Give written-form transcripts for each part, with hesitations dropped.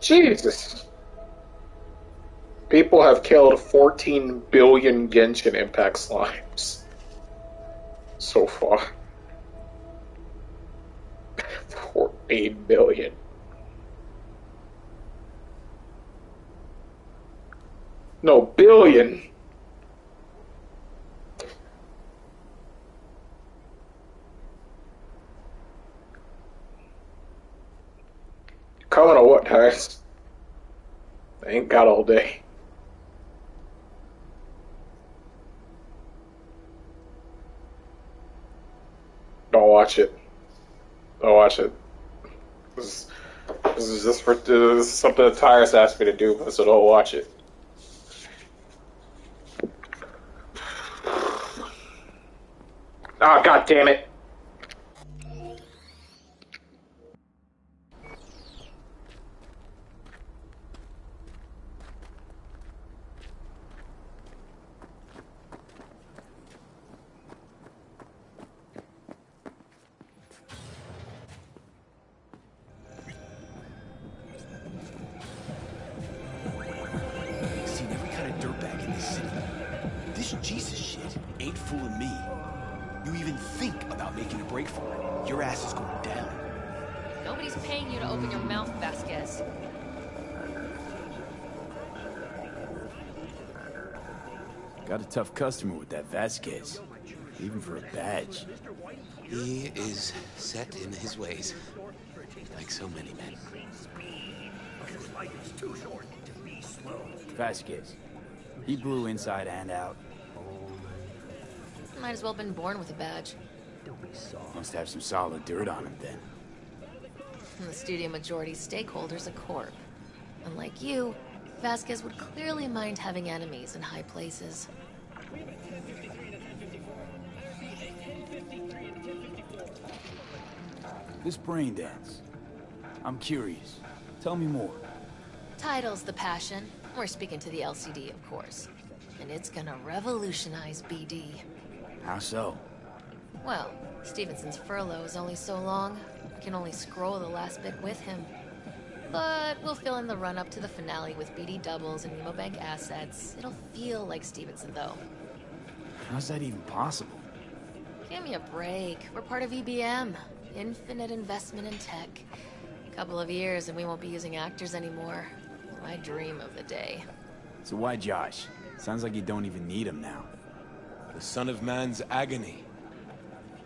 Jesus. People have killed 14 billion Genshin Impact slimes so far. 14 billion. No, billion. Coming to what, guys? I ain't got all day. Don't watch it. Don't watch it. This is just for this is something that Tyrus asked me to do, so don't watch it. Ah, god damn it. Seen every kind of dirtbag in this city. This Jesus shit ain't fooling me. You even think about making a break for it, your ass is going down. Nobody's paying you to open your mouth, Vasquez. Got a tough customer with that Vasquez, even for a badge. He is set in his ways, like so many men. Vasquez. He blew inside and out. Might as well have been born with a badge. Must have some solid dirt on him then. And the studio majority stakeholder's a corp. Unlike you, Vasquez would clearly mind having enemies in high places. This brain dance. I'm curious. Tell me more. Title's the passion. We're speaking to the LCD, of course. And it's gonna revolutionize BD. How so? Well, Stevenson's furlough is only so long. We can only scroll the last bit with him. But we'll fill in the run-up to the finale with BD doubles and Nemobank assets. It'll feel like Stevenson, though. How's that even possible? Give me a break. We're part of EBM. Infinite investment in tech. Couple of years and we won't be using actors anymore. I dream of the day. So why Josh? Sounds like you don't even need him now. The son of man's agony.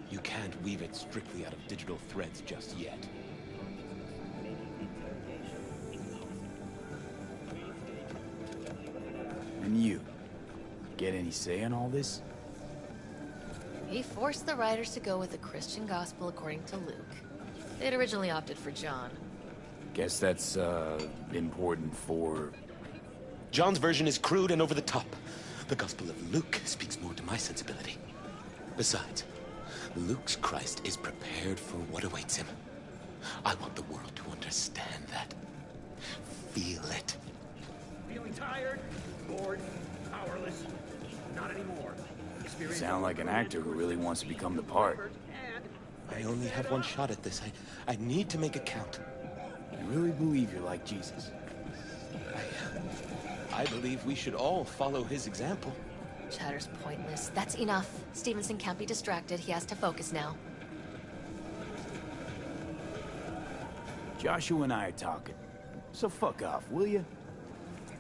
You can't weave it strictly out of digital threads just yet. And you? Get any say in all this? He forced the writers to go with the Christian gospel according to Luke. They'd originally opted for John. Guess that's, important for... John's version is crude and over the top. The Gospel of Luke speaks more to my sensibility. Besides, Luke's Christ is prepared for what awaits him. I want the world to understand that. Feel it. Feeling tired, bored, powerless? Not anymore. You sound like an actor who really wants to become the part. I only have one shot at this. I need to make it count. You really believe you're like Jesus? I believe we should all follow his example. Chatter's pointless. That's enough. Stevenson can't be distracted. He has to focus now. Joshua and I are talking. So fuck off, will you?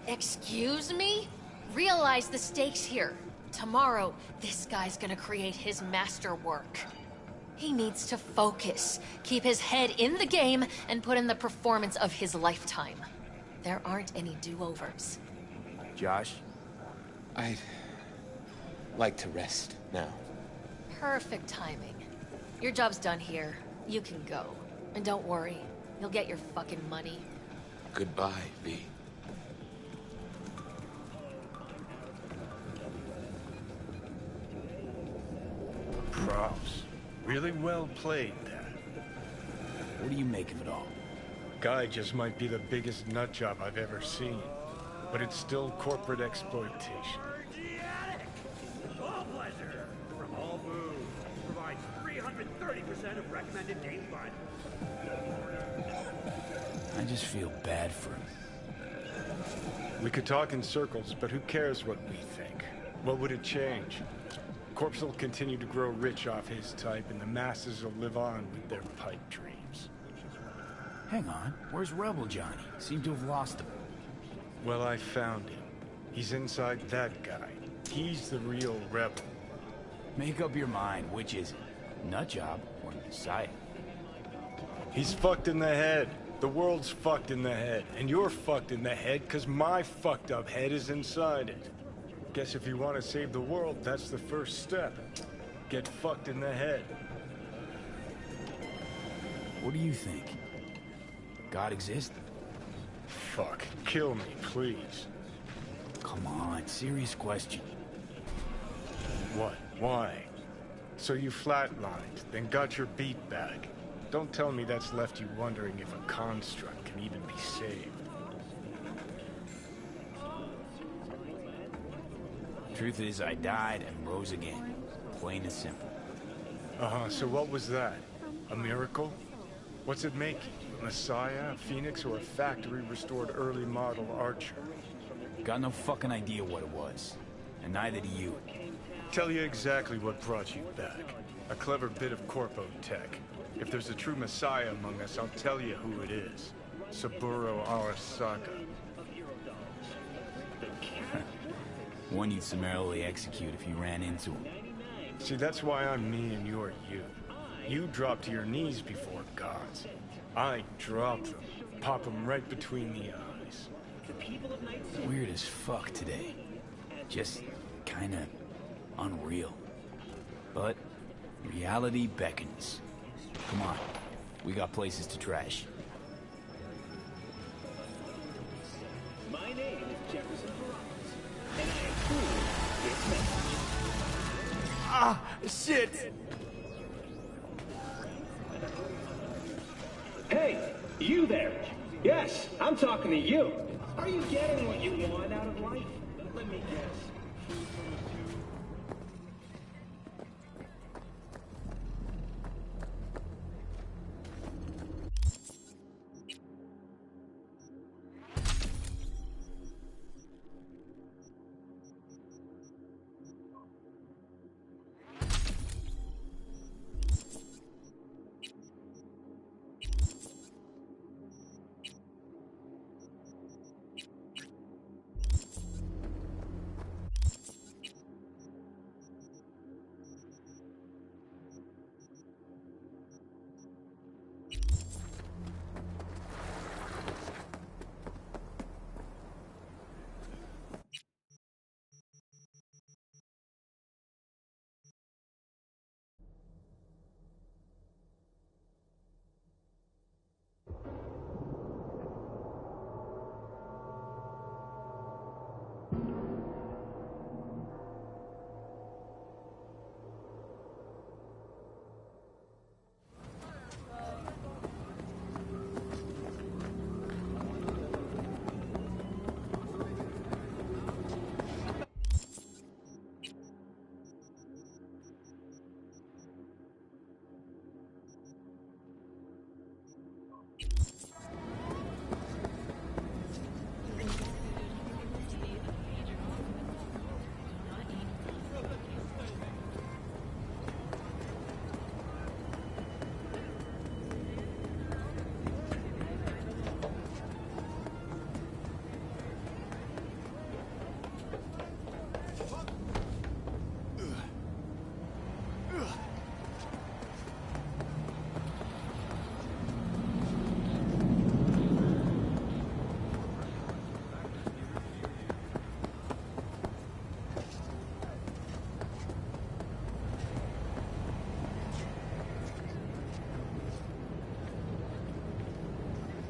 Excuse me? Realize the stakes here. Tomorrow, this guy's gonna create his masterwork. He needs to focus, keep his head in the game, and put in the performance of his lifetime. There aren't any do-overs. Josh? I'd like to rest now. Perfect timing. Your job's done here. You can go. And don't worry, you'll get your fucking money. Goodbye, V. Props. Really well played, Dad. What do you make of it all? Guy just might be the biggest nut job I've ever seen. But it's still corporate exploitation. All pleasure from all booze. Provides 330% of recommended game fun. I just feel bad for him. We could talk in circles, but who cares what we think? What would it change? Corpse will continue to grow rich off his type, and the masses will live on with their pipe dreams. Hang on, where's Rebel Johnny? Seem to have lost him. Well, I found him. He's inside that guy. He's the real rebel. Make up your mind, which is it? Nutjob or Messiah? He's fucked in the head. The world's fucked in the head. And you're fucked in the head because my fucked up head is inside it. Guess if you want to save the world, that's the first step. Get fucked in the head. What do you think? God exists? Fuck. Kill me, please. Come on, serious question. What? Why? So you flatlined, then got your beat back. Don't tell me that's left you wondering if a construct can even be saved. Truth is, I died and rose again. Plain and simple. Uh-huh, so what was that? A miracle? What's it making? A Messiah, a Phoenix, or a factory-restored early model Archer? Got no fucking idea what it was. And neither do you. Tell you exactly what brought you back. A clever bit of corpo tech. If there's a true Messiah among us, I'll tell you who it is. Saburo Arasaka. One you'd summarily execute if you ran into him. See, that's why I'm me and you're you. You drop to your knees before gods. I drop them, pop them right between the eyes. Weird as fuck today. Just kinda unreal. But reality beckons. Come on, we got places to trash. My name is Jefferson Peralez, and I approve this message. Ah, shit! Hey, you there! Yes, I'm talking to you. Are you getting what you want out of life? Let me guess.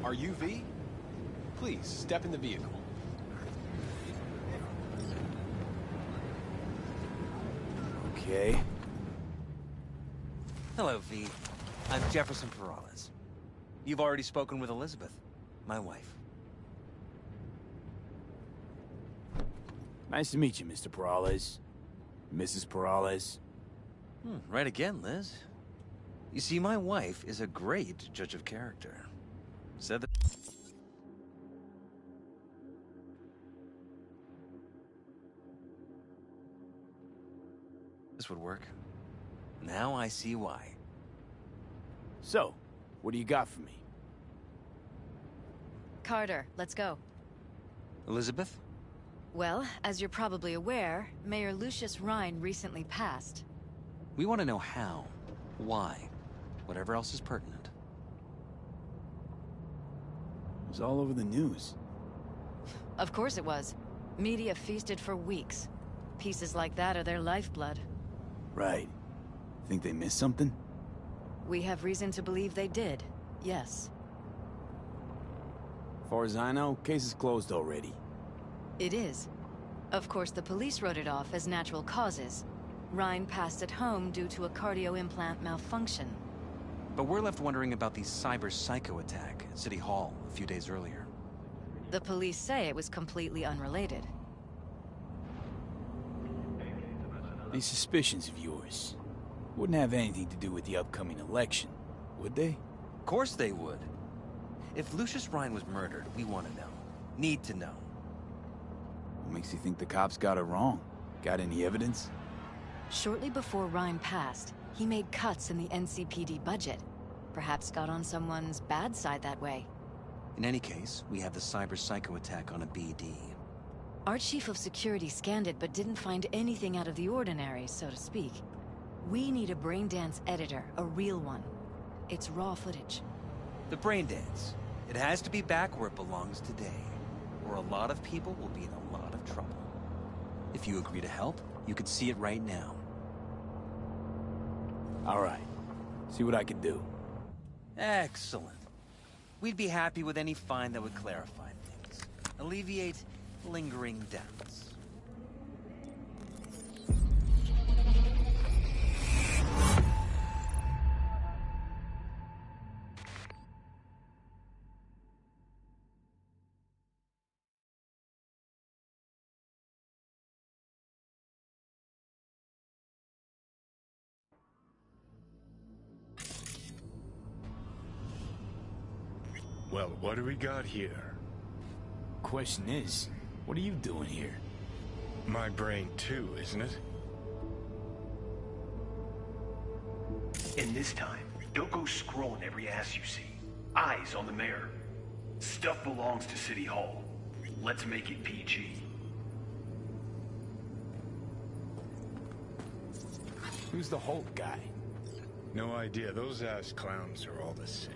Are you V? Please, step in the vehicle. Okay. Hello, V. I'm Jefferson Peralez. You've already spoken with Elizabeth, my wife. Nice to meet you, Mr. Peralez. Mrs. Peralez. Right again, Liz. You see, my wife is a great judge of character. Said that... This would work. Now I see why. So, what do you got for me? Carter, let's go. Elizabeth? Well, as you're probably aware, Mayor Lucius Rhyne recently passed. We want to know how, why, whatever else is pertinent. It was all over the news. Of course it was. Media feasted for weeks. Pieces like that are their lifeblood. Right. Think they missed something? We have reason to believe they did, yes. As far as I know, case is closed already. It is. Of course, the police wrote it off as natural causes. Rhyne passed at home due to a cardio implant malfunction. But we're left wondering about the cyber psycho attack at City Hall a few days earlier. The police say it was completely unrelated. These suspicions of yours wouldn't have anything to do with the upcoming election, would they? Of course they would. If Lucius Rhyne was murdered, we want to know. Need to know. What makes you think the cops got it wrong? Got any evidence? Shortly before Rhyne passed, he made cuts in the NCPD budget. Perhaps got on someone's bad side that way. In any case, we have the cyber psycho attack on a BD. Our chief of security scanned it but didn't find anything out of the ordinary, so to speak. We need a Braindance editor, a real one. It's raw footage. The Braindance. It has to be back where it belongs today, or a lot of people will be in a lot of trouble. If you agree to help, you could see it right now. All right. See what I can do. Excellent. We'd be happy with any find that would clarify things. Alleviate lingering doubts. Well, what do we got here? Question is, what are you doing here? My brain too, isn't it? And this time, don't go scrolling every ass you see. Eyes on the mayor. Stuff belongs to City Hall. Let's make it PG. Who's the Hulk guy? No idea. Those ass clowns are all the same.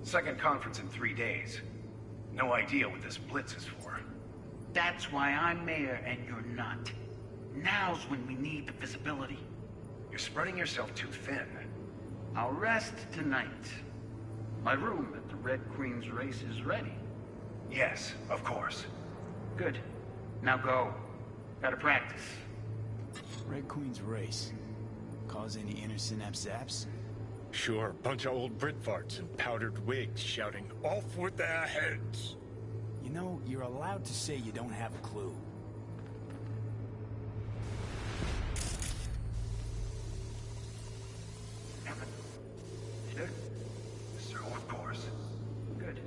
Second conference in 3 days. No idea what this blitz is for. That's why I'm mayor and you're not. Now's when we need the visibility. You're spreading yourself too thin. I'll rest tonight. My room at the Red Queen's race is ready. Yes, of course. Good. Now go. Gotta practice. Red Queen's race. Cause any inner synapse zaps? Sure, bunch of old Brit farts in powdered wigs shouting, "Off with their heads!" You know, you're allowed to say you don't have a clue. Sure. So, of course. Good.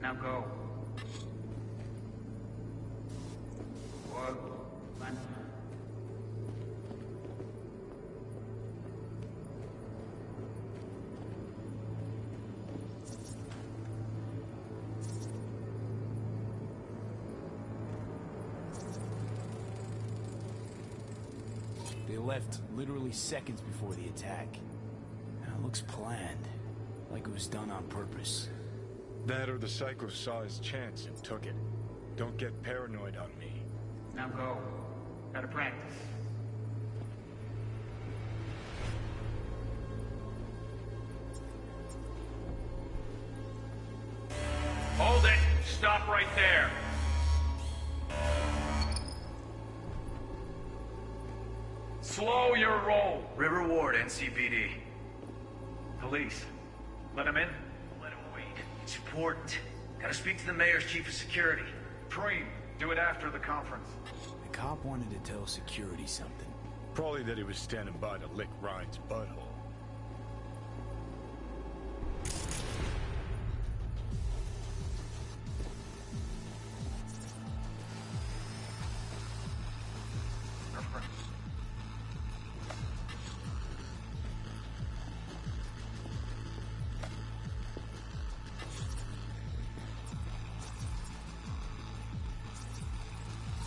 Now go. Whoa. Fine. They left literally seconds before the attack. Now it looks planned, like it was done on purpose. That or the psycho saw his chance and took it. Don't get paranoid on me. Now go. Gotta practice. Hold it! Stop right there! Slow your roll! River Ward, NCPD. Police. Let him in? Let him wait. It's important. Gotta speak to the mayor's chief of security. Preem, do it after the conference. cop wanted to tell security something. Probably that he was standing by to lick Ryan's butthole.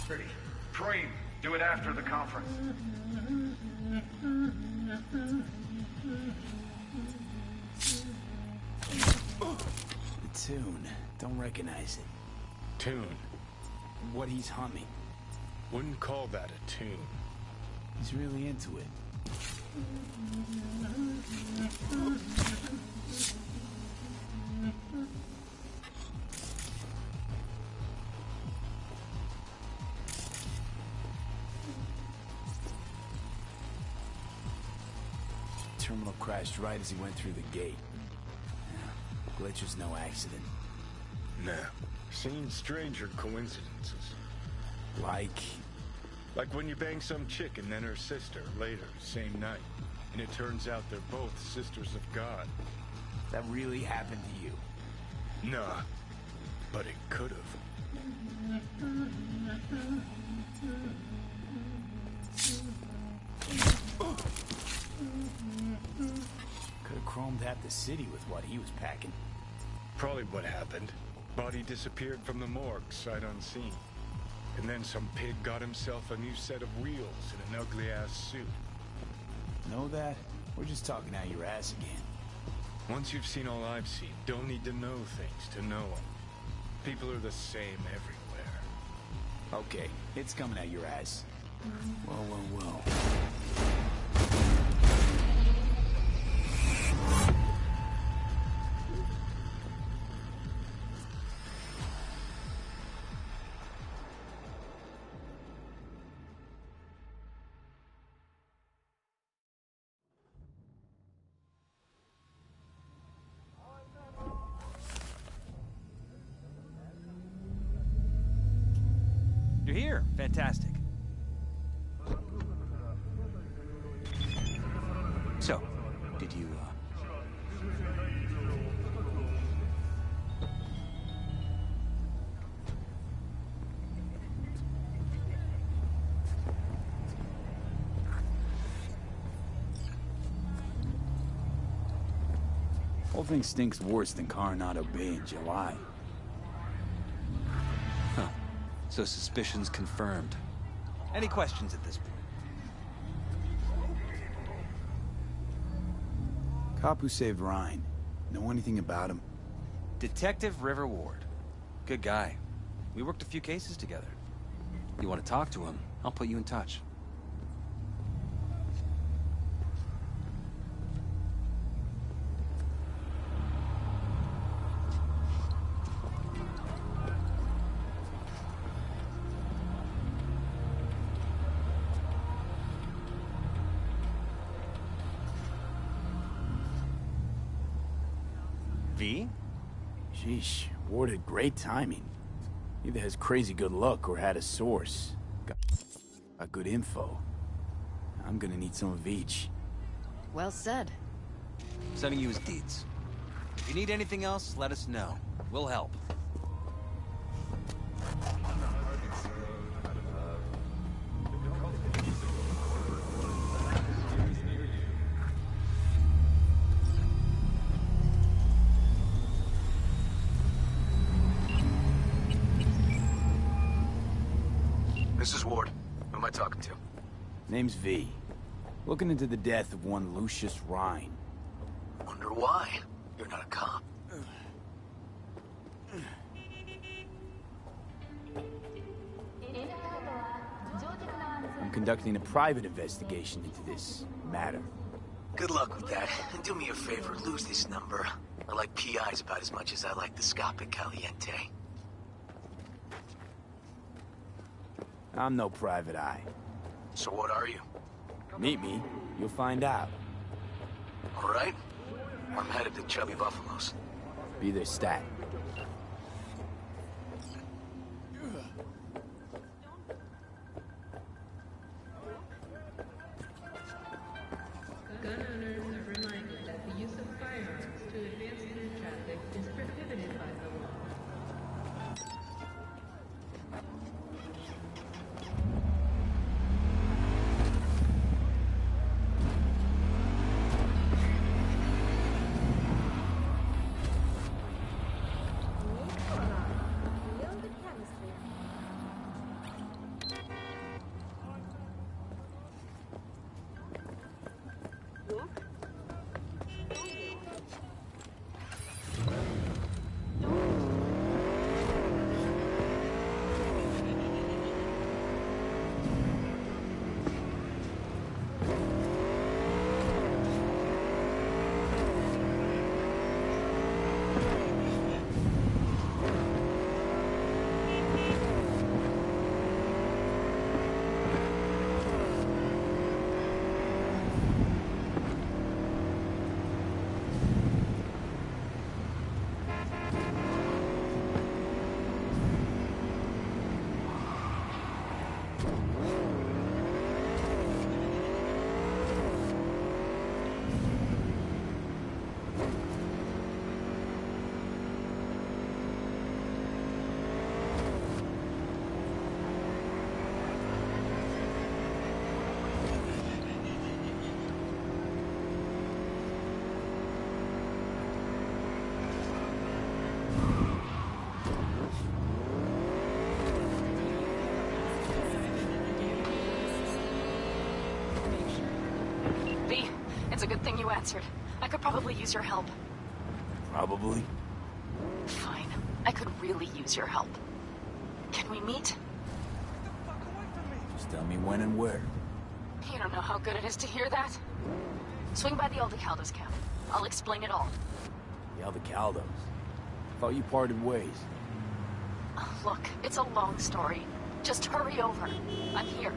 Ready. Preem, do it after the conference. The tune. Don't recognize it. Tune. What he's humming. Wouldn't call that a tune. He's really into it. Terminal crashed right as he went through the gate. Yeah, glitch was no accident. Nah. Seen stranger coincidences. Like when you bang some chick and then her sister later, same night. And it turns out they're both sisters of God. That really happened to you? Nah. But it could've. Could've chromed half the city with what he was packing. Probably what happened. Body disappeared from the morgue, sight unseen. And then some pig got himself a new set of wheels and an ugly-ass suit. Know that? We're just talking out your ass again. Once you've seen all I've seen, don't need to know things to know them. People are the same everywhere. Okay, it's coming out your ass. Well. You're here. Fantastic. So, did you, Whole thing stinks worse than Coronado Bay in July. Huh. So suspicions confirmed. Any questions at this point? Cop who saved Ryan. Know anything about him? Detective River Ward. Good guy. We worked a few cases together. You want to talk to him, I'll put you in touch. V? Sheesh, Ward had great timing. Either has crazy good luck or had a source. Got good info. I'm gonna need some of each. Well said. Sending you his deeds. If you need anything else, let us know. We'll help. This is Ward. Who am I talking to? Name's V. Looking into the death of one Lucius Rhine. Wonder why. You're not a cop. I'm conducting a private investigation into this matter. Good luck with that. And do me a favor, lose this number. I like PIs about as much as I like the Scopic Caliente. I'm no private eye. So what are you? Meet me, you'll find out. All right. I'm headed to Chubby Buffaloes. Be their stat. It's a good thing you answered. I could probably use your help. Probably. Fine. I could really use your help. Can we meet? Just tell me when and where. You don't know how good it is to hear that. Swing by the Aldecaldos camp. I'll explain it all. The Aldecaldos. Thought you parted ways. Look, it's a long story. Just hurry over. I'm here.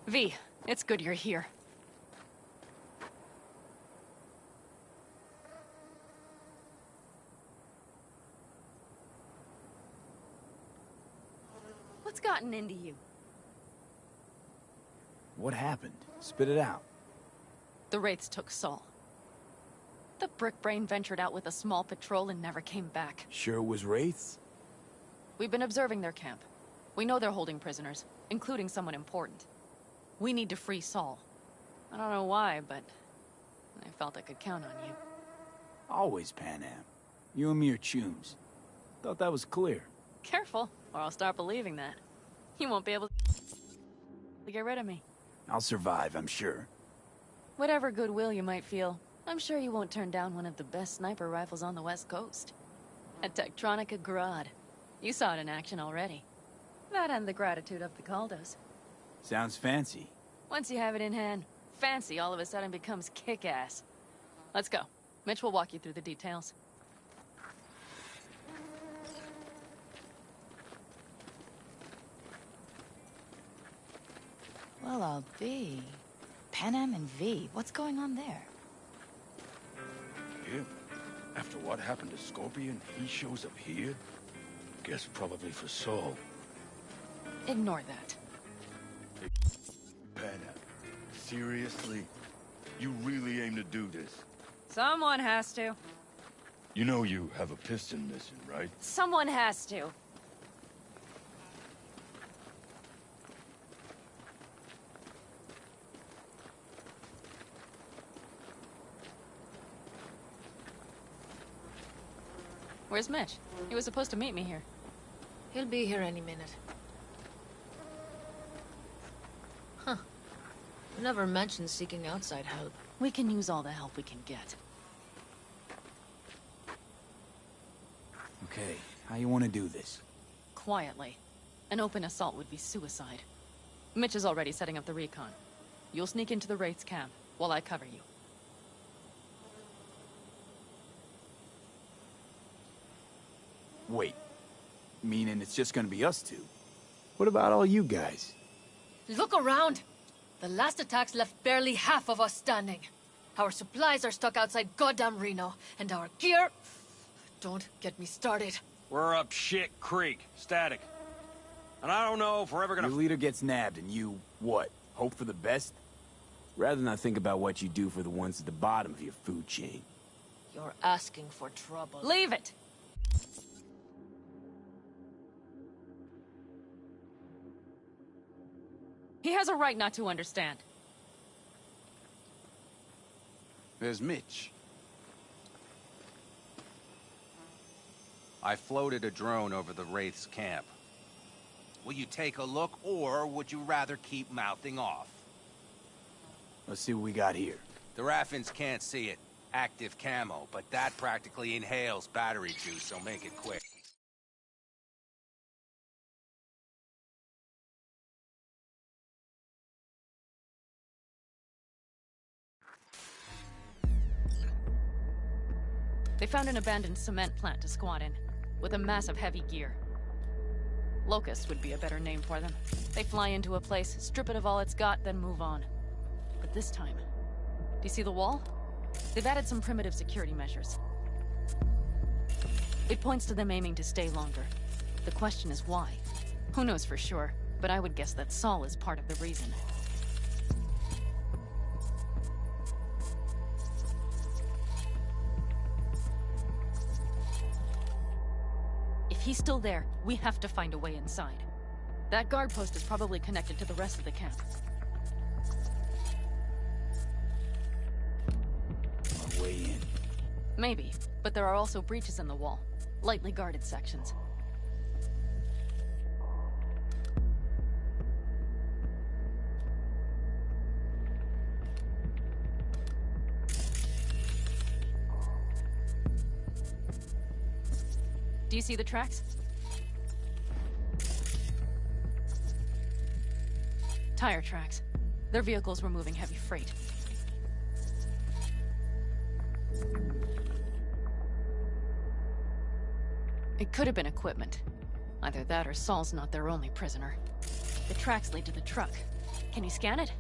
V, it's good you're here. What's gotten into you? What happened? Spit it out. The Wraiths took Saul. The Brickbrain ventured out with a small patrol and never came back. Sure it was Wraiths? We've been observing their camp. We know they're holding prisoners, including someone important. We need to free Saul. I don't know why, but I felt I could count on you. Always, Panam. You and me are chums. Thought that was clear. Careful, or I'll start believing that. You won't be able to get rid of me. I'll survive, I'm sure. Whatever goodwill you might feel, I'm sure you won't turn down one of the best sniper rifles on the West Coast. A Tektronica Grad. You saw it in action already. That and the gratitude of the Caldos. Sounds fancy. Once you have it in hand, fancy all of a sudden becomes kick-ass. Let's go. Mitch will walk you through the details. Well, I'll be. Panam and V, what's going on there? Him? After what happened to Scorpion, he shows up here? Guess probably for Saul. Ignore that. Panam, seriously? You really aim to do this? Someone has to. You know you have a piston mission, right? Someone has to. Where's Mitch? He was supposed to meet me here. He'll be here any minute. Huh. You never mentioned seeking outside help. We can use all the help we can get. Okay, how you want to do this? Quietly. An open assault would be suicide. Mitch is already setting up the recon. You'll sneak into the Wraith's camp, while I cover you. Wait. Meaning it's just gonna be us two? What about all you guys? Look around! The last attacks left barely half of us standing. Our supplies are stuck outside goddamn Reno, and our gear... Don't get me started. We're up shit creek, static. And I don't know if we're ever gonna... Your leader gets nabbed and you, what, hope for the best? Rather not think about what you do for the ones at the bottom of your food chain. You're asking for trouble. Leave it! He has a right not to understand. There's Mitch. I floated a drone over the Wraith's camp. Will you take a look, or would you rather keep mouthing off? Let's see what we got here. The Raffins can't see it. Active camo, but that practically inhales battery juice, so make it quick. They found an abandoned cement plant to squat in, with a massive heavy gear. Locust would be a better name for them. They fly into a place, strip it of all it's got, then move on. But this time... Do you see the wall? They've added some primitive security measures. It points to them aiming to stay longer. The question is why? Who knows for sure, but I would guess that Saul is part of the reason. If he's still there, we have to find a way inside. That guard post is probably connected to the rest of the camp. A way in. Maybe, but there are also breaches in the wall. Lightly guarded sections. Do you see the tracks? Tire tracks. Their vehicles were moving heavy freight. It could have been equipment. Either that or Saul's not their only prisoner. The tracks lead to the truck. Can you scan it?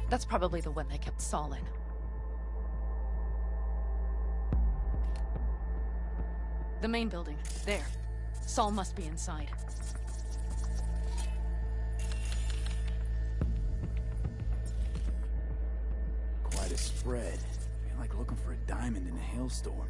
That's probably the one they kept Saul in. The main building. There. Saul must be inside. Quite a spread. Feel like looking for a diamond in a hailstorm.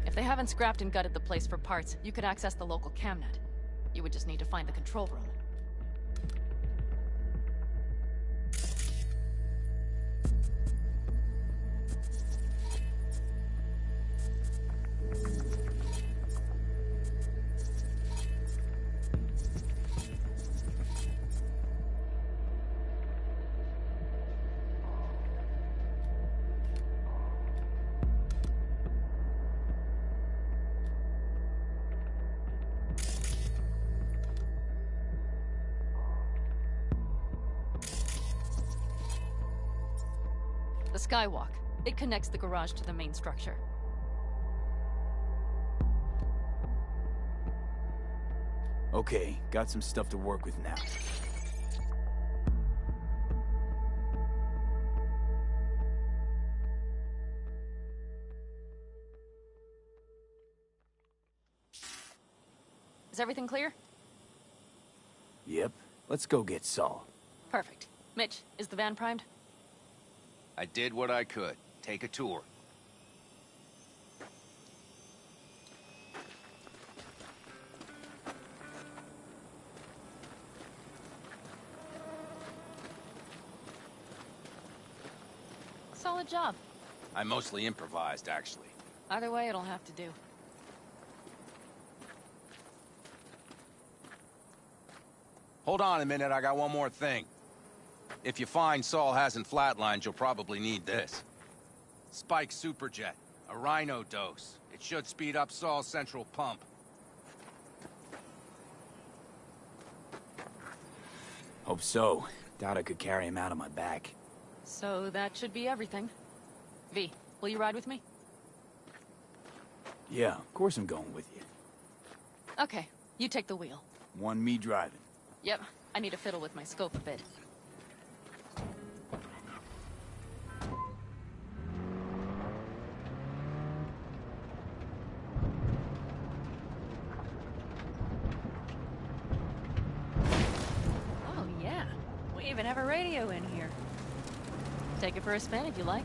If they haven't scrapped and gutted the place for parts, you could access the local camnet. You would just need to find the control room. The Skywalk. It connects the garage to the main structure. Okay, got some stuff to work with now. Is everything clear? Yep. Let's go get Saul. Perfect. Mitch, is the van primed? I did what I could. Take a tour. Solid job. I mostly improvised, actually. Either way, it'll have to do. Hold on a minute, I got one more thing. If you find Saul hasn't flatlined, you'll probably need this. Spike Superjet, a Rhino dose. It should speed up Saul's central pump. Hope so. Doubt I could carry him out on my back. So that should be everything. V, will you ride with me? Yeah, of course I'm going with you. Okay, you take the wheel. Want me driving? Yep, I need to fiddle with my scope a bit. Oh yeah, we even have a radio in here. Take it for a spin if you like.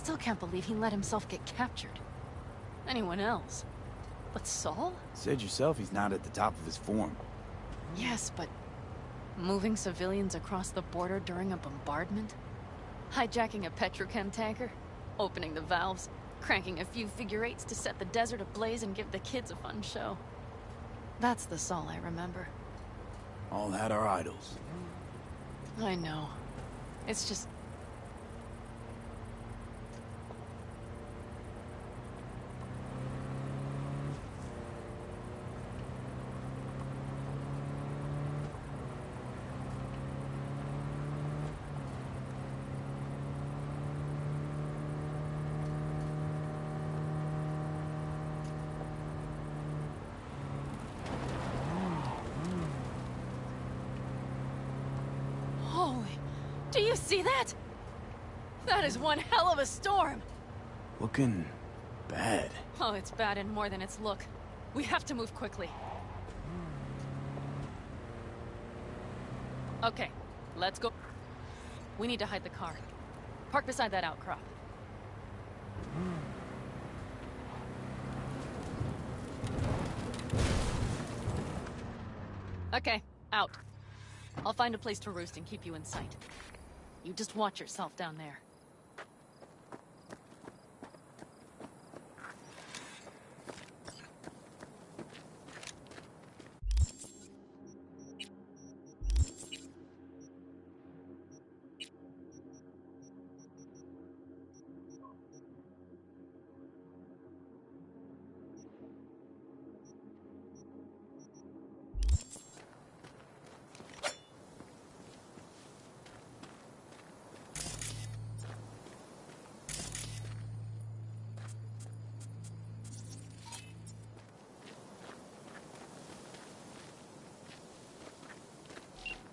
still can't believe he let himself get captured. Anyone else? But Saul? Said yourself he's not at the top of his form. Yes, but moving civilians across the border during a bombardment? Hijacking a petrochem tanker? Opening the valves? Cranking a few figure eights to set the desert ablaze and give the kids a fun show. That's the Saul I remember. All had our idols. I know. It's just... Do you see that? That is one hell of a storm! Looking bad. Oh, it's bad in more than its look. We have to move quickly. Okay, let's go. We need to hide the car. Park beside that outcrop. Okay, out. I'll find a place to roost and keep you in sight. You just watch yourself down there.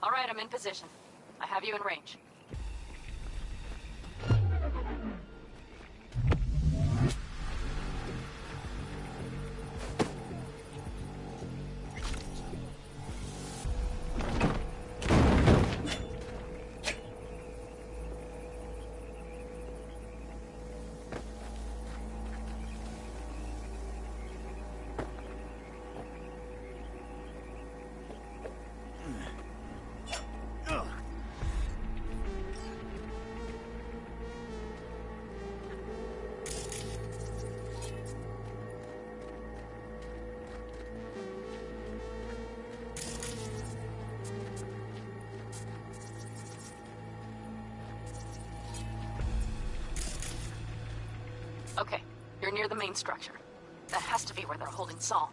All right, I'm in position. I have you in range. Okay, you're near the main structure. That has to be where they're holding Saul.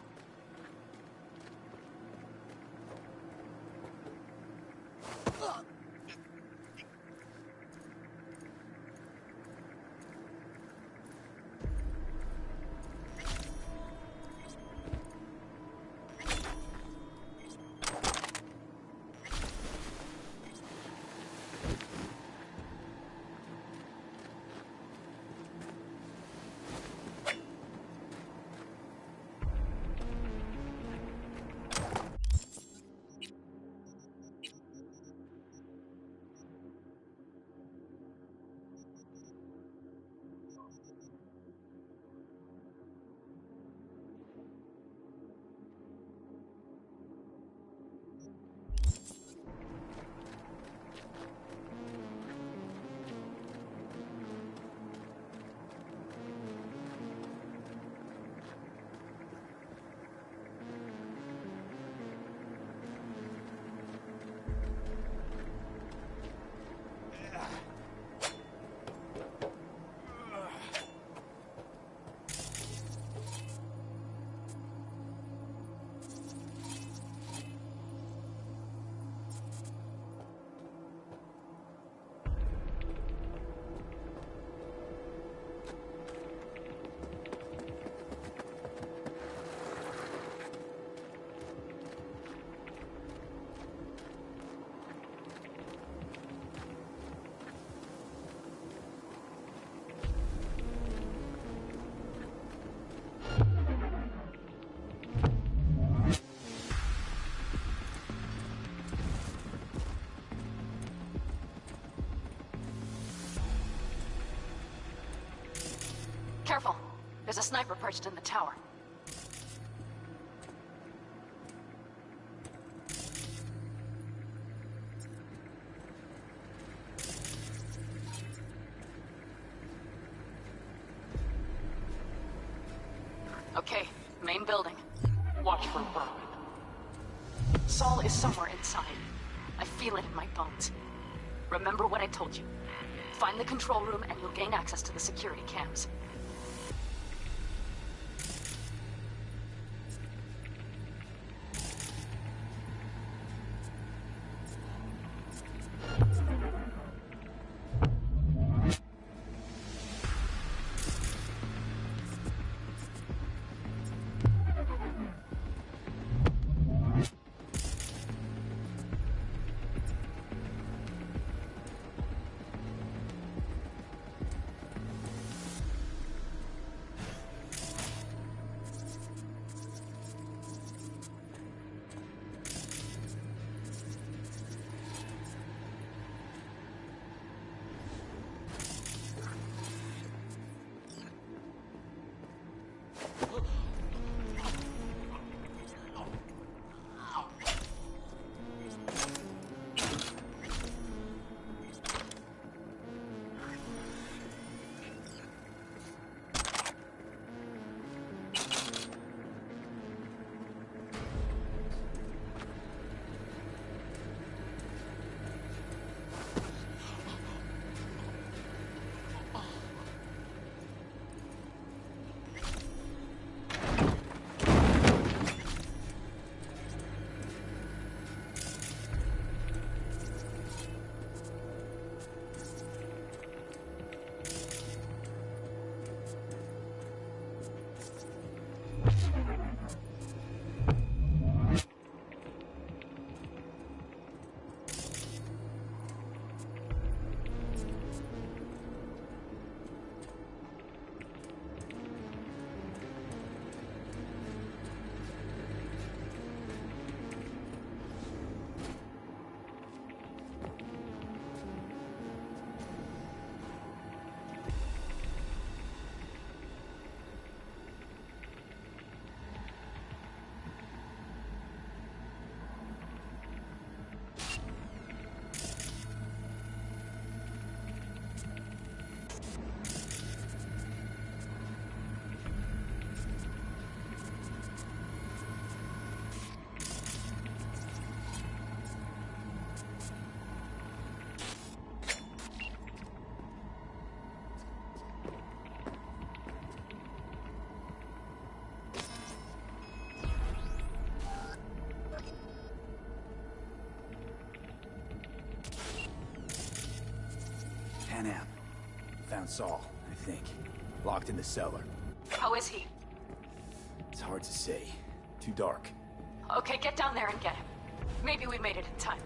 sniper perched in the tower. Okay, main building. Watch for Berg. Saul is somewhere inside. I feel it in my bones. Remember what I told you. Find the control room and you'll gain access to the security cams. Panam. Found Saul, I think. Locked in the cellar. How is he? It's hard to say. Too dark. Okay, get down there and get him. Maybe we made it in time.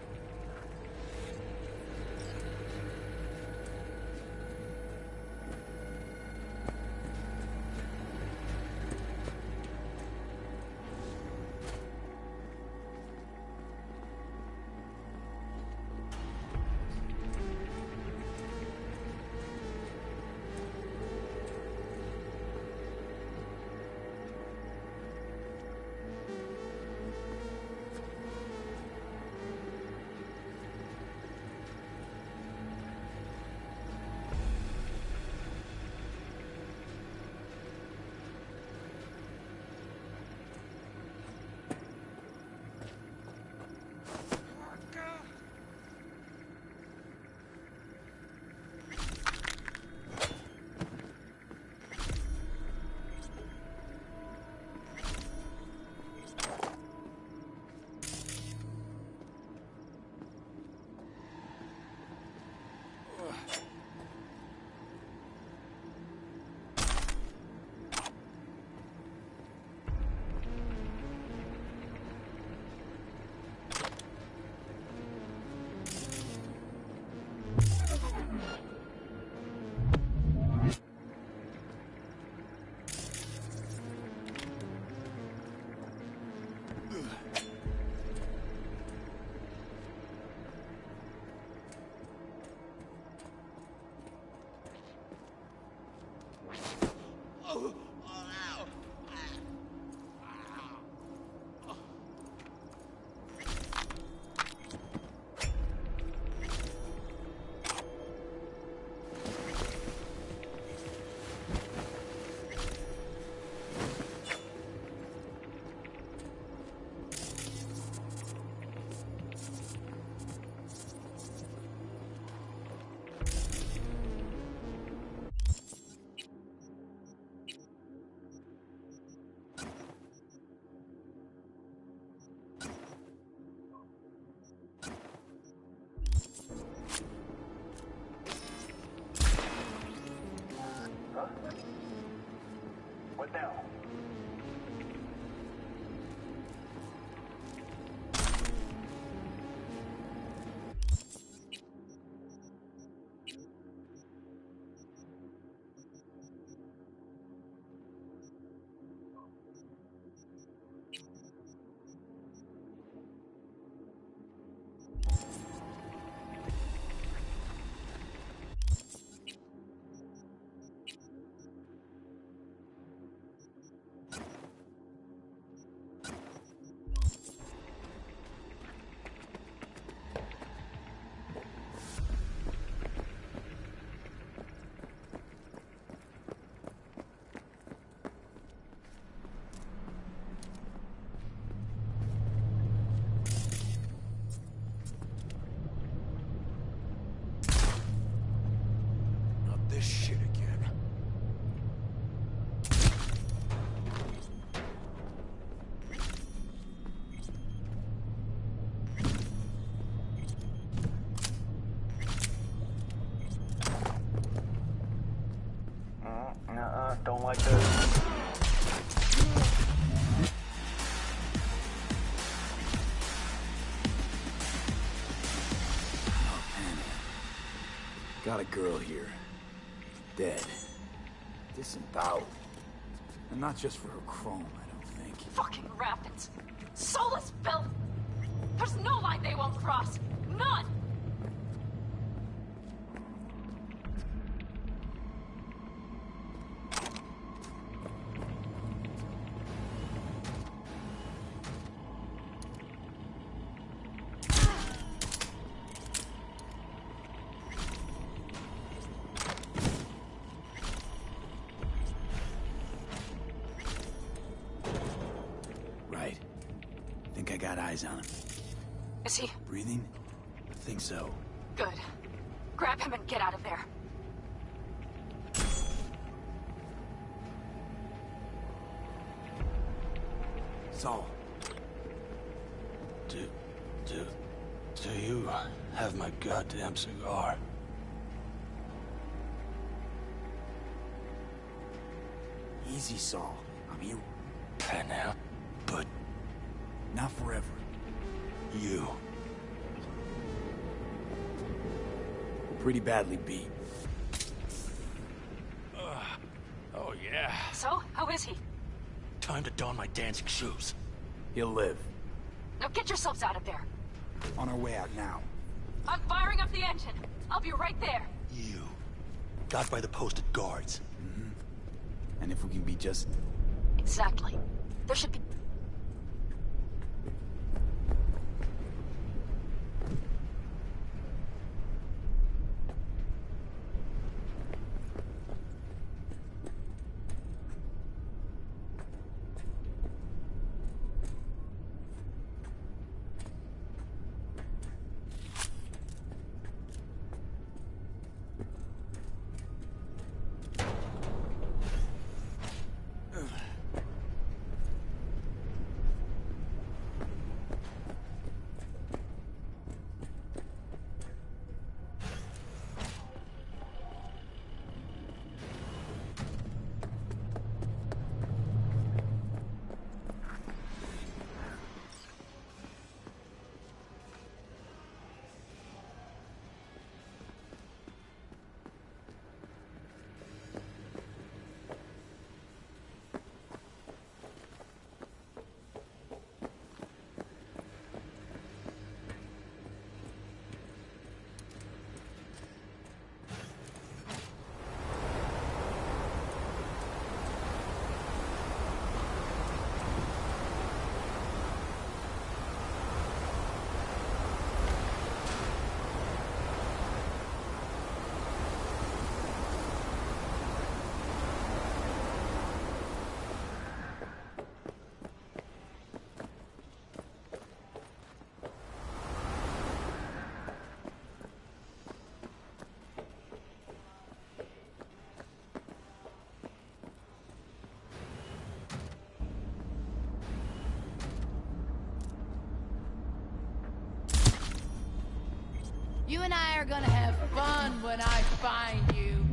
personnel. This shit again. Don't like this. Got a girl here. Dead. Disemboweled. And not just for her chrome, I don't think. Fucking rapids. Soulless filth. There's no line they won't cross. None. Right. Think I got eyes on him. Is he? Breathing? I think so. Good. Grab him and get out of there. Saul. Do you have my goddamn cigar? Easy, Saul. I'm here. Panam, but Not forever. you. Pretty badly beat. Oh yeah. So, how is he? Time to don my dancing shoes. He'll live. Now get yourselves out of there. On our way out now. I'm firing up the engine. I'll be right there. You. Got by the posted guards. And if we can be just... Exactly. There should be... You and I are gonna have fun when I find you.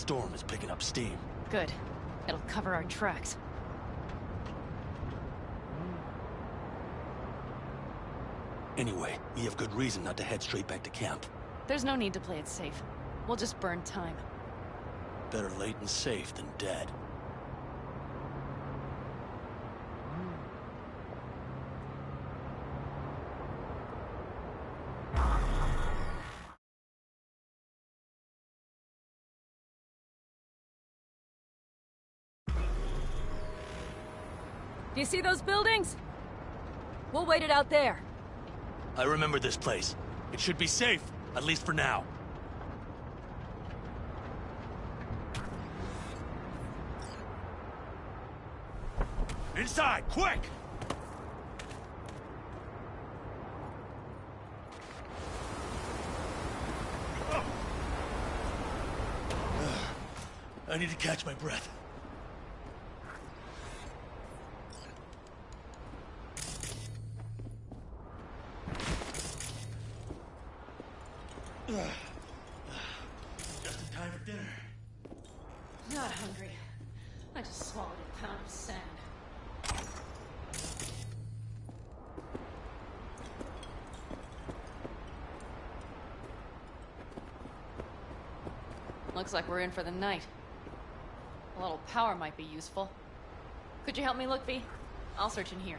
storm is picking up steam. Good. It'll cover our tracks. Anyway, we have good reason not to head straight back to camp. There's no need to play it safe. We'll just burn time. Better late and safe than dead. Do you see those buildings? We'll wait it out there. I remember this place. It should be safe, at least for now. Inside, quick! I need to catch my breath. Just in time for dinner. Not hungry. I just swallowed a pound of sand. Looks like we're in for the night. A little power might be useful. Could you help me look, V? I'll search in here.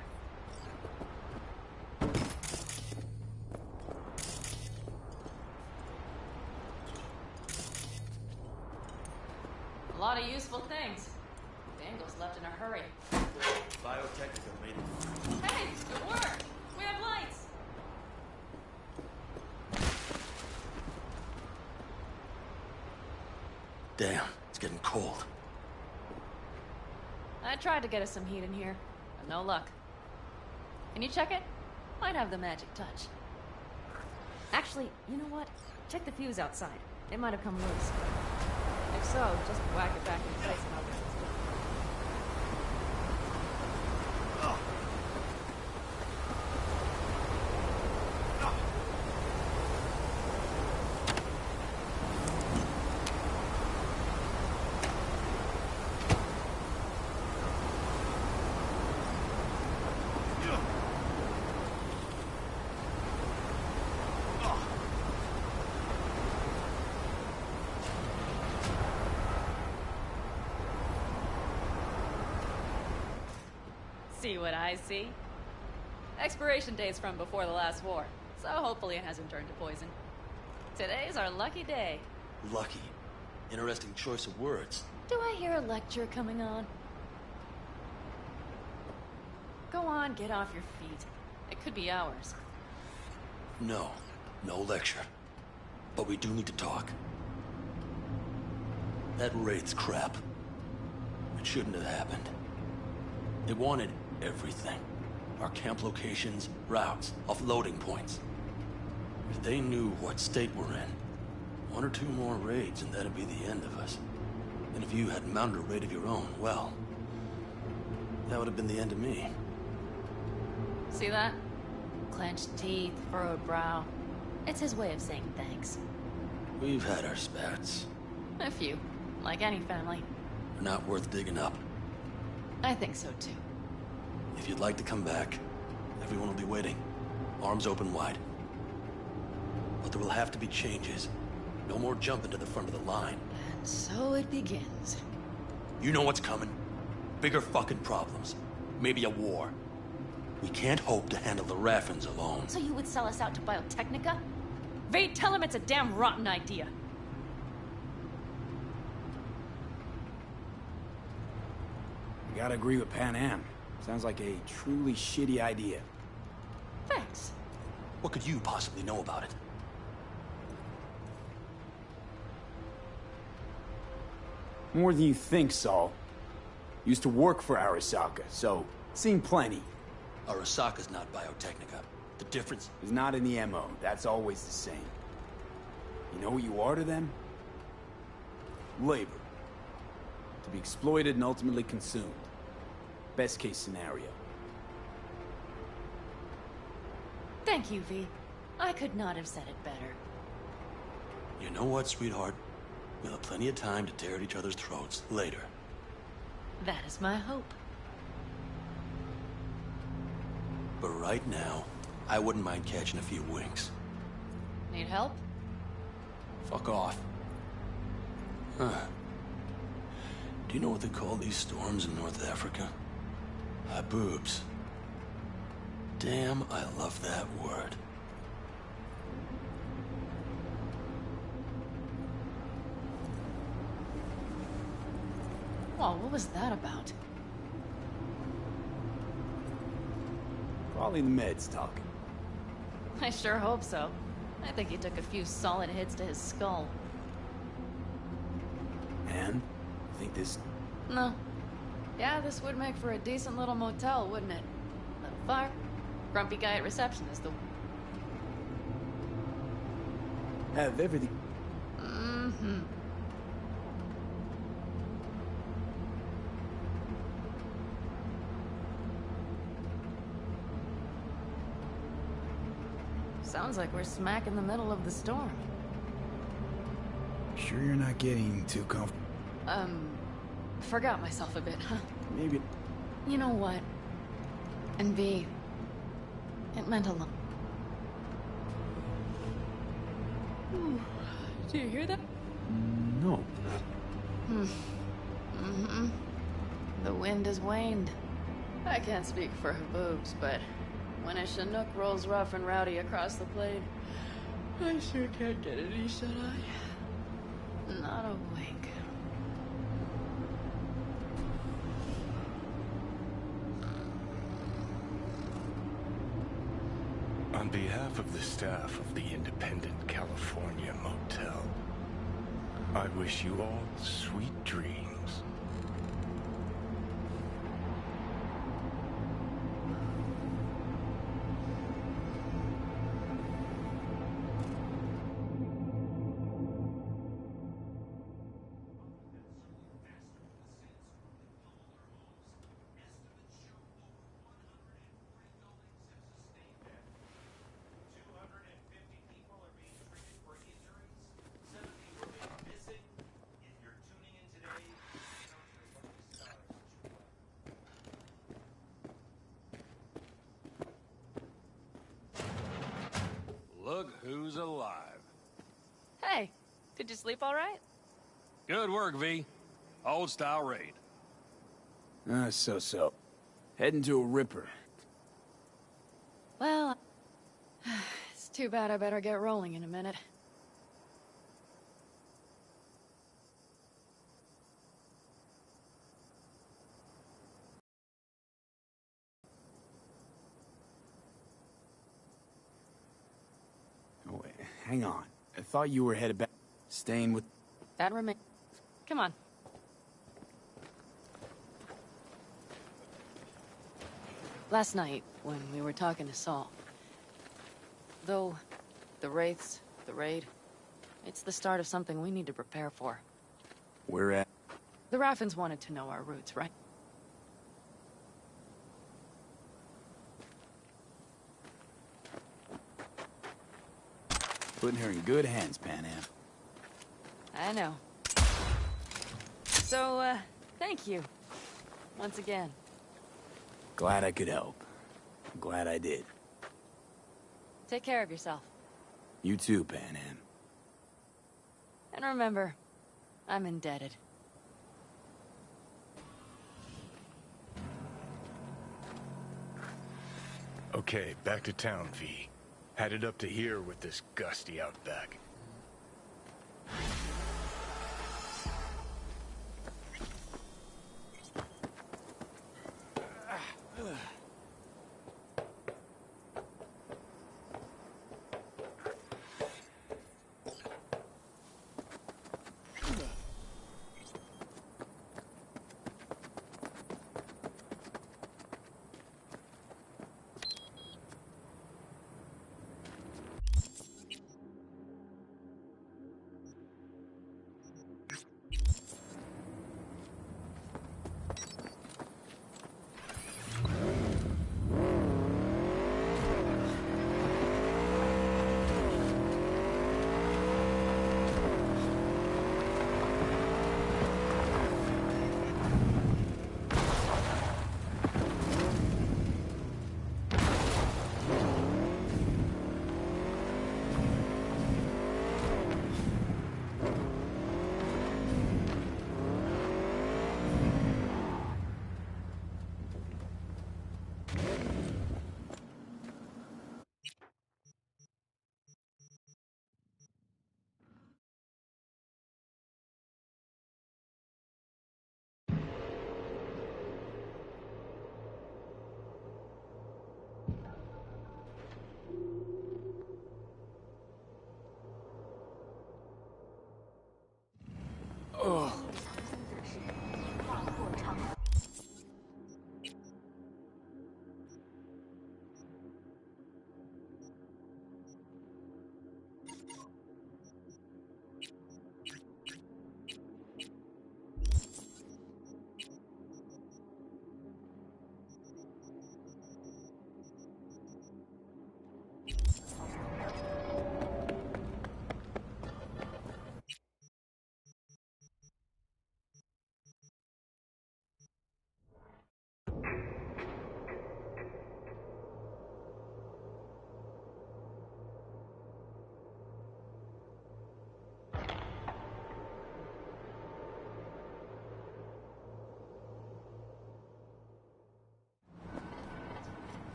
A lot of useful things. Daniels left in a hurry. Biotechnica made it. Hey, it worked! We have lights! Damn, it's getting cold. I tried to get us some heat in here, but no luck. Can you check it? Might have the magic touch. Actually, you know what? Check the fuse outside. It might have come loose. If so, just whack it back in place and I'll get it. See what I see? Expiration date's from before the last war, so hopefully it hasn't turned to poison. Today's our lucky day. Lucky. Interesting choice of words. Do I hear a lecture coming on? Go on, get off your feet. It could be hours. No, no lecture. But we do need to talk. That raid's crap. It shouldn't have happened. They wanted everything. Our camp locations, routes, offloading points. If they knew what state we're in, one or two more raids and that'd be the end of us. And if you had mounted a raid of your own, well, that would have been the end of me. See that? Clenched teeth, furrowed brow. It's his way of saying thanks. We've had our spats. A few, like any family. They're not worth digging up. I think so too. If you'd like to come back, everyone will be waiting. Arms open wide. But there will have to be changes. No more jumping to the front of the line. And so it begins. You know what's coming. Bigger fucking problems. Maybe a war. We can't hope to handle the Raffens alone. So you would sell us out to Biotechnica? Vade, tell him it's a damn rotten idea. I gotta agree with Pan Am. Sounds like a truly shitty idea. Thanks. What could you possibly know about it? More than you think, Saul. Used to work for Arasaka, so seen plenty. Arasaka's not Biotechnica. The difference is not in the MO. That's always the same. You know what you are to them? Labor. To be exploited and ultimately consumed. Best case scenario. Thank you, V. I could not have said it better. You know what, sweetheart? We'll have plenty of time to tear at each other's throats later. That is my hope. But right now, I wouldn't mind catching a few winks. Need help? Fuck off. Huh. Do you know what they call these storms in North Africa? Haboobs. Damn, I love that word. Whoa, what was that about? Probably the meds talking. I sure hope so. I think he took a few solid hits to his skull. And? Think this... No. Yeah, this would make for a decent little motel, wouldn't it? Little fire. Grumpy guy at reception is the... Have everything... Mm-hmm. Sounds like we're smack in the middle of the storm. Sure you're not getting too comfortable? Forgot myself a bit, huh? Maybe... You know what? And V, it meant a lot. Do you hear that? No. Mm-hmm. The wind has waned. I can't speak for her boobs, but when a Chinook rolls rough and rowdy across the plain, I sure can't get any shut-eye. Not a wink. On behalf of the staff of the Independent California Motel, I wish you all sweet dreams. Look who's alive. Hey, did you sleep all right? Good work, V. Old style raid. So. Heading to a ripper. Well, it's too bad I better get rolling in a minute. Oh, wait, hang on. I thought you were headed back... Staying with... That remains. Come on. Last night, when we were talking to Saul, though the Wraiths, the raid, it's the start of something we need to prepare for. We're at... The Raffens wanted to know our roots, right? Putting her in good hands, Panam. I know. So, thank you. Once again. Glad I could help. I'm glad I did. Take care of yourself. You too, Panam. And remember, I'm indebted. Okay, back to town, V. Headed up to here with this gusty outback.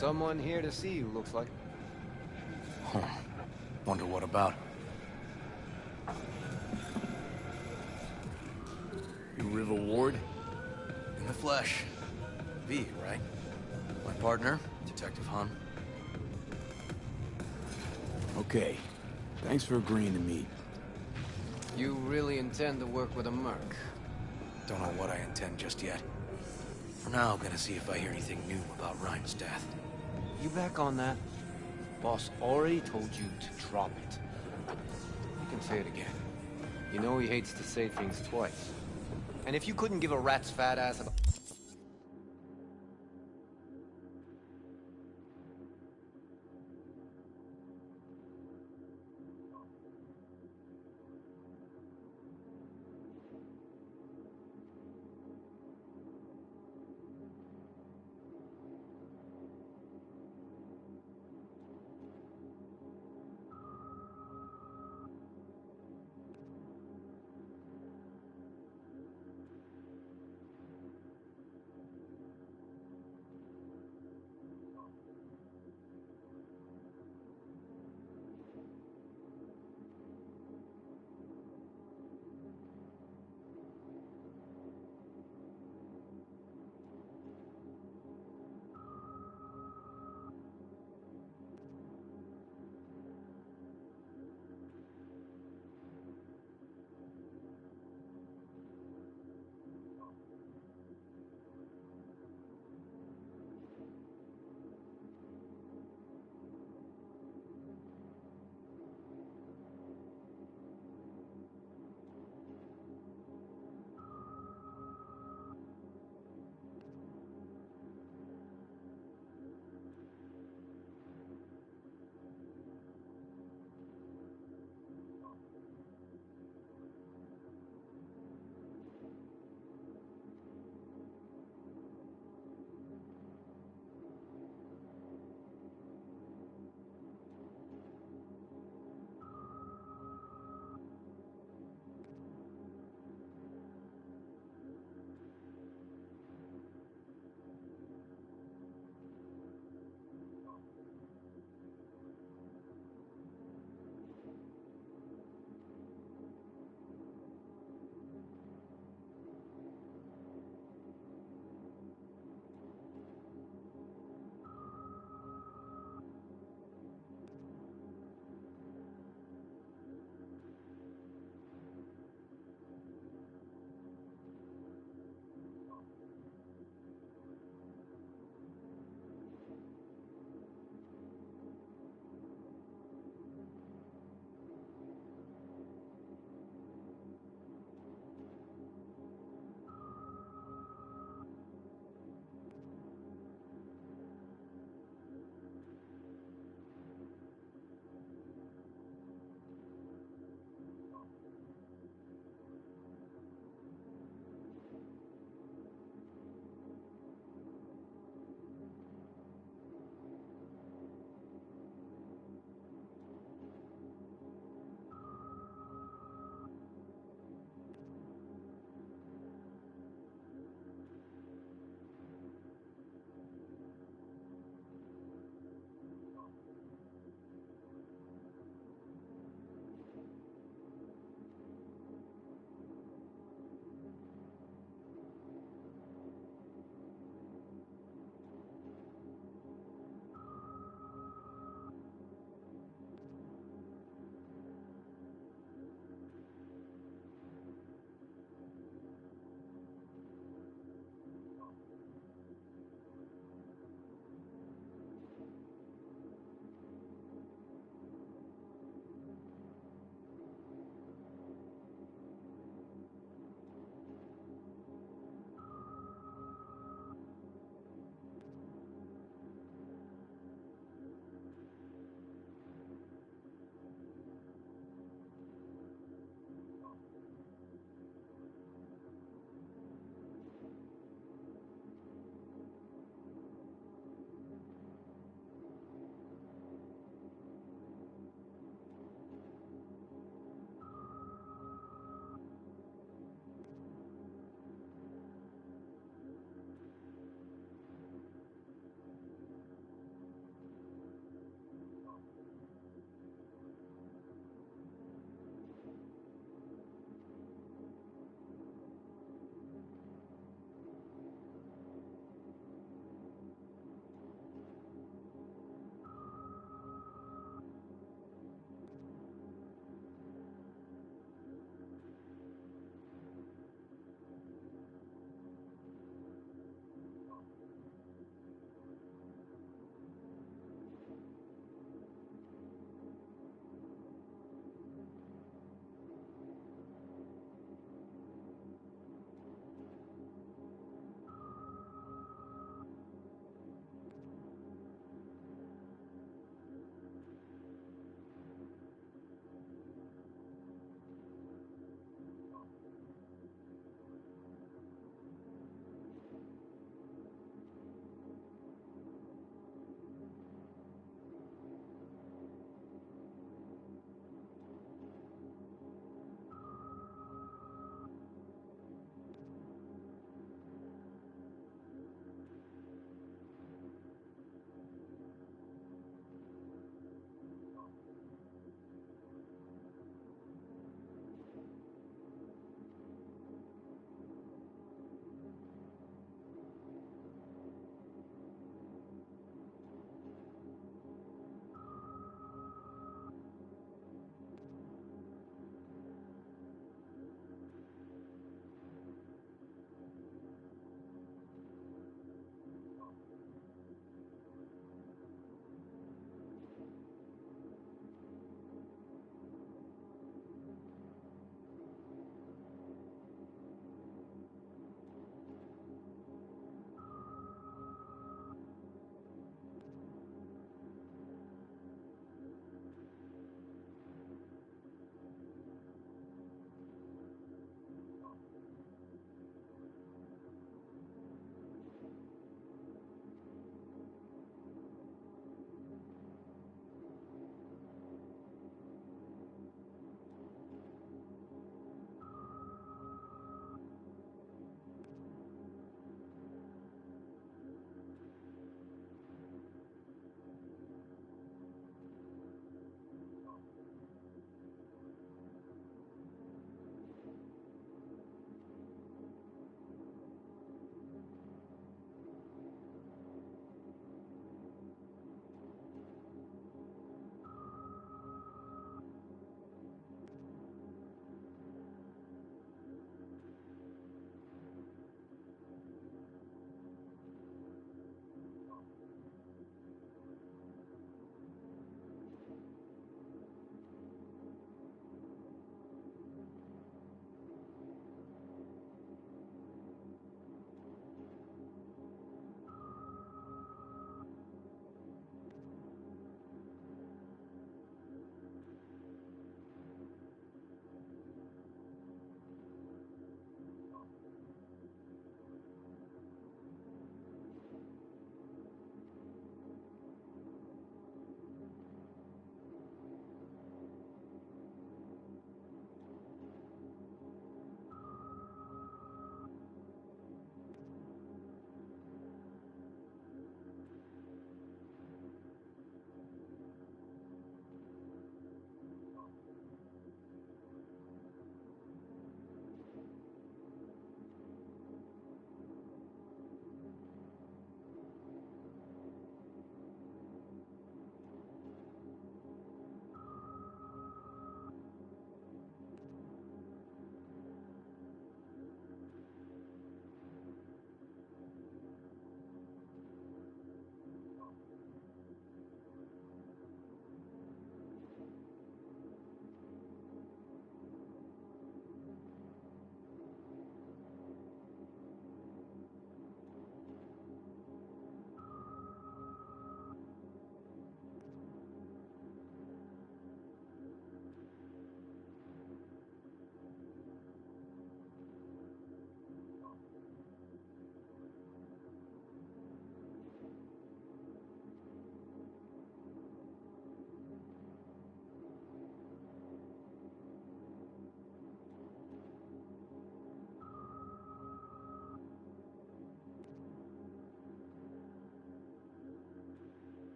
Someone here to see you, looks like. Huh. Wonder what about. You River Ward? In the flesh. V, right? My partner, Detective Hun. Okay. Thanks for agreeing to meet. You really intend to work with a merc? Don't know what I intend just yet. For now, I'm gonna see if I hear anything new about Ryan's death. You back on that? Boss already told you to drop it. You can say it again. You know he hates to say things twice. And if you couldn't give a rat's fat ass about...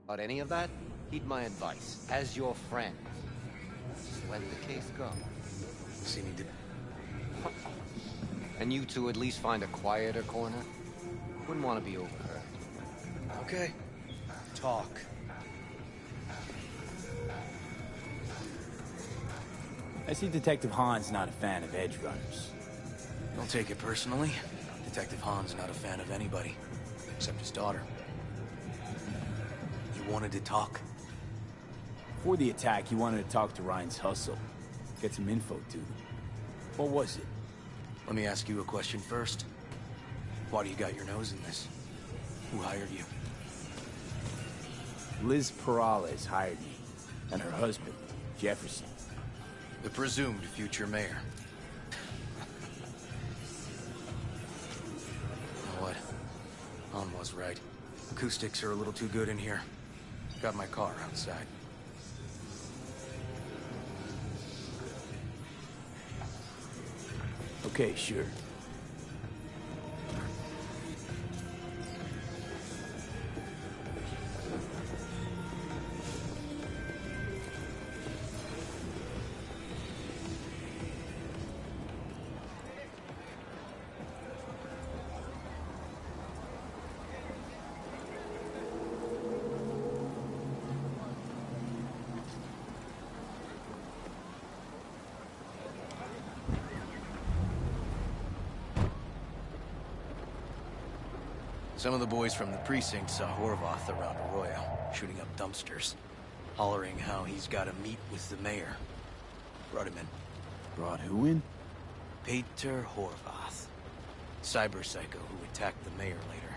About any of that, heed my advice. As your friend, just let the case go. See me do... And you two at least find a quieter corner? Wouldn't want to be overheard. Okay. Talk. I see Detective Hahn's not a fan of edge runners. Don't take it personally. Detective Hahn's not a fan of anybody, except his daughter. You wanted to talk? Before the attack, he wanted to talk to Ryan's hustle. Get some info to them. What was it? Let me ask you a question first. Why do you got your nose in this? Who hired you? Liz Peralez hired me. And her husband, Jefferson. The presumed future mayor. You know what? Hahn was right. Acoustics are a little too good in here. Got my car outside. Okay, sure. Some of the boys from the precinct saw Horvath around Arroyo, shooting up dumpsters, hollering how he's got to meet with the mayor. Brought him in. Brought who in? Peter Horvath. Cyber psycho who attacked the mayor later.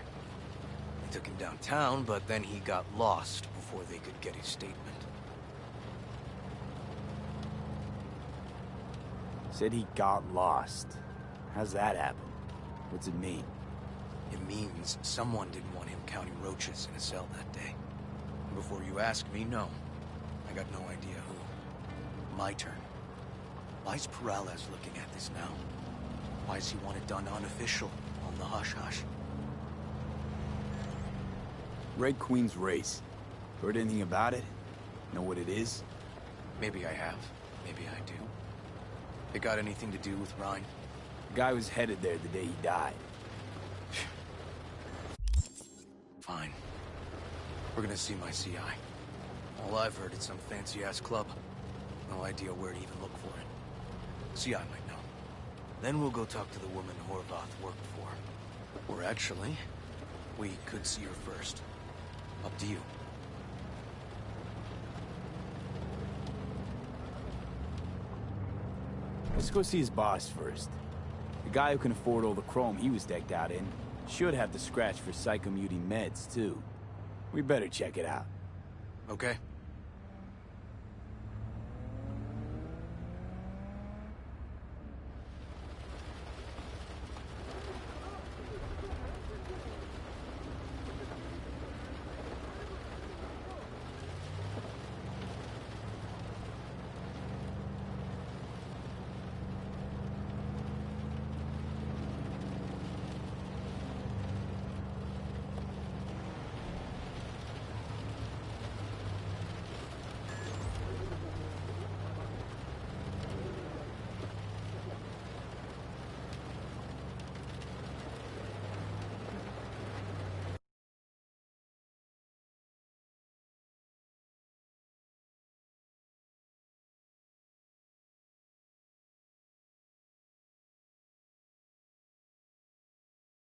They took him downtown, but then he got lost before they could get his statement. Said he got lost. How's that happen? What's it mean? It means someone didn't want him counting roaches in a cell that day. And before you ask me, no. I got no idea who. My turn. Why's Peralez looking at this now? Why's he want it done unofficial, on the hush-hush? Red Queen's race. Heard anything about it? Know what it is? Maybe I have. Maybe I do. It got anything to do with Ryan? The guy was headed there the day he died. Fine. We're gonna see my CI. All I've heard is some fancy-ass club. No idea where to even look for it. CI might know. Then we'll go talk to the woman Horvath worked for. Or actually, we could see her first. Up to you. Let's go see his boss first. The guy who can afford all the chrome he was decked out in should have the scratch for Psychomuty meds, too. We better check it out. Okay.